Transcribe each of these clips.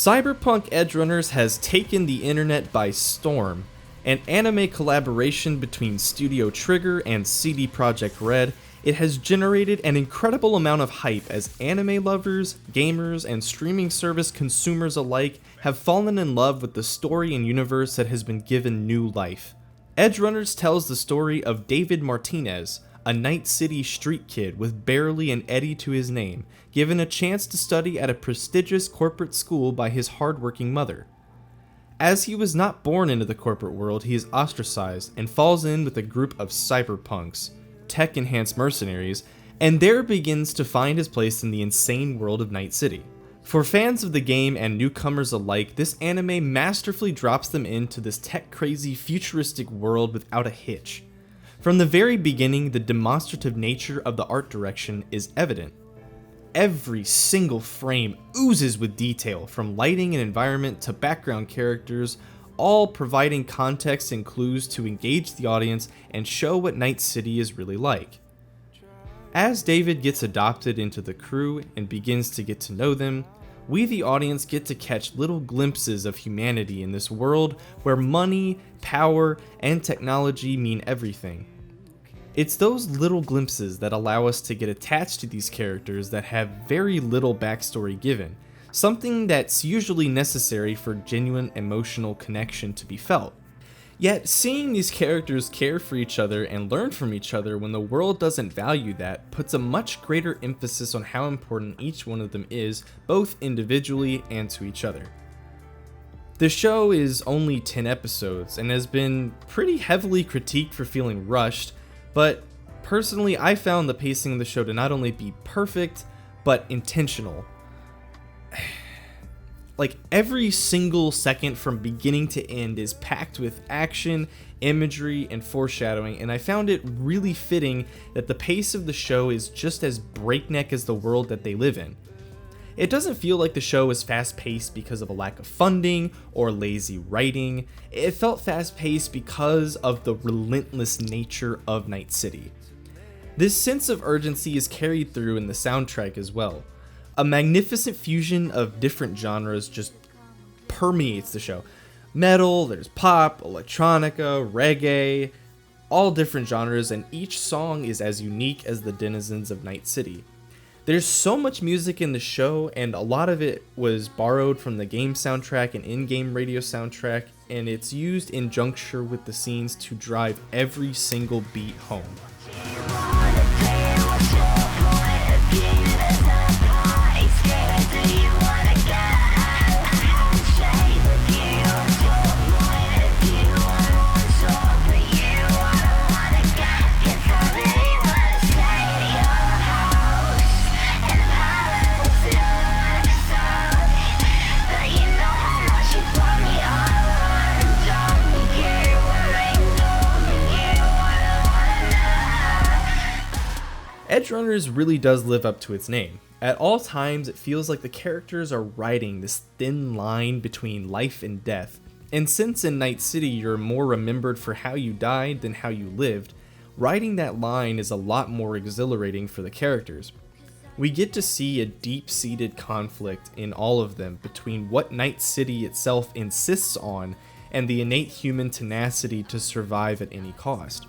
Cyberpunk Edgerunners has taken the internet by storm. An anime collaboration between Studio Trigger and CD Projekt Red, it has generated an incredible amount of hype as anime lovers, gamers, and streaming service consumers alike have fallen in love with the story and universe that has been given new life. Edgerunners tells the story of David Martinez, a Night City street kid with barely an Eddie to his name, given a chance to study at a prestigious corporate school by his hardworking mother. As he was not born into the corporate world, he is ostracized and falls in with a group of cyberpunks, tech-enhanced mercenaries, and there begins to find his place in the insane world of Night City. For fans of the game and newcomers alike, this anime masterfully drops them into this tech-crazy futuristic world without a hitch. From the very beginning, the demonstrative nature of the art direction is evident. Every single frame oozes with detail, from lighting and environment to background characters, all providing context and clues to engage the audience and show what Night City is really like. As David gets adopted into the crew and begins to get to know them, we the audience get to catch little glimpses of humanity in this world where money, power, and technology mean everything. It's those little glimpses that allow us to get attached to these characters that have very little backstory given, something that's usually necessary for genuine emotional connection to be felt. Yet, seeing these characters care for each other and learn from each other when the world doesn't value that puts a much greater emphasis on how important each one of them is, both individually and to each other. The show is only 10 episodes and has been pretty heavily critiqued for feeling rushed, but personally I found the pacing of the show to not only be perfect, but intentional. Like, every single second from beginning to end is packed with action, imagery, and foreshadowing, and I found it really fitting that the pace of the show is just as breakneck as the world that they live in. It doesn't feel like the show is fast-paced because of a lack of funding or lazy writing. It felt fast-paced because of the relentless nature of Night City. This sense of urgency is carried through in the soundtrack as well. A magnificent fusion of different genres just permeates the show. Metal, there's pop, electronica, reggae, all different genres, and each song is as unique as the denizens of Night City. There's so much music in the show, and a lot of it was borrowed from the game soundtrack and in-game radio soundtrack, and it's used in juncture with the scenes to drive every single beat home. Edgerunners really does live up to its name. At all times, it feels like the characters are riding this thin line between life and death, and since in Night City you're more remembered for how you died than how you lived, riding that line is a lot more exhilarating for the characters. We get to see a deep-seated conflict in all of them between what Night City itself insists on and the innate human tenacity to survive at any cost.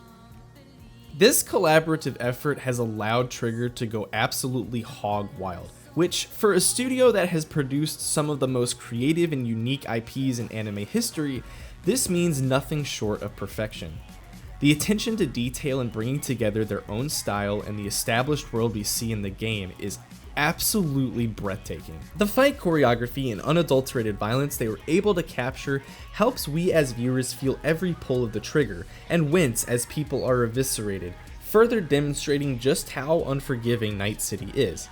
This collaborative effort has allowed Trigger to go absolutely hog wild, which, for a studio that has produced some of the most creative and unique IPs in anime history, this means nothing short of perfection. The attention to detail in bringing together their own style and the established world we see in the game is absolutely breathtaking. The fight choreography and unadulterated violence they were able to capture helps we as viewers feel every pull of the trigger and wince as people are eviscerated, further demonstrating just how unforgiving Night City is.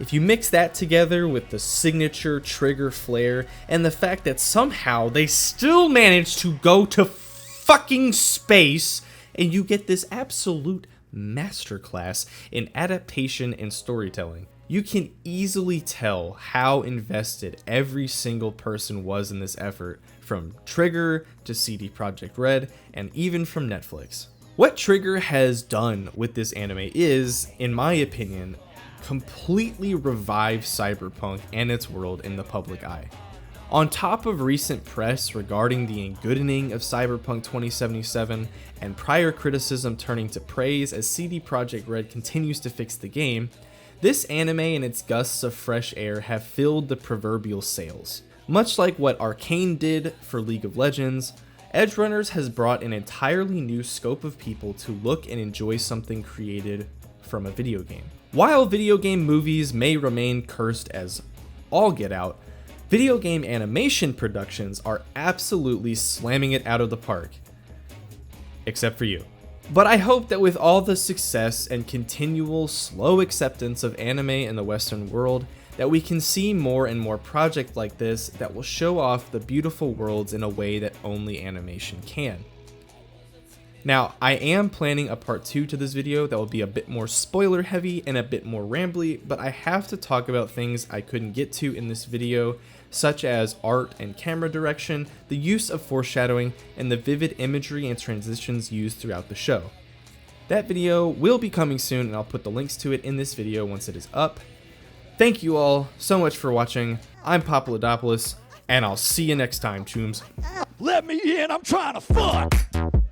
If you mix that together with the signature Trigger flair and the fact that somehow they still managed to go to fucking space, and you get this absolute masterclass in adaptation and storytelling. You can easily tell how invested every single person was in this effort, from Trigger to CD Projekt Red, and even from Netflix. What Trigger has done with this anime is, in my opinion, completely revive Cyberpunk and its world in the public eye. On top of recent press regarding the engoodening of Cyberpunk 2077 and prior criticism turning to praise as CD Projekt Red continues to fix the game, this anime and its gusts of fresh air have filled the proverbial sails. Much like what Arcane did for League of Legends, Edgerunners has brought an entirely new scope of people to look and enjoy something created from a video game. While video game movies may remain cursed as all get out, video game animation productions are absolutely slamming it out of the park. Except for you. But I hope that with all the success and continual slow acceptance of anime in the Western world, that we can see more and more projects like this that will show off the beautiful worlds in a way that only animation can. Now, I am planning a part 2 to this video that will be a bit more spoiler heavy and a bit more rambly, but I have to talk about things I couldn't get to in this video, such as art and camera direction, the use of foreshadowing, and the vivid imagery and transitions used throughout the show. That video will be coming soon, and I'll put the links to it in this video once it is up. Thank you all so much for watching. I'm Papadopoulos, and I'll see you next time, chooms. Let me in, I'm trying to fuck.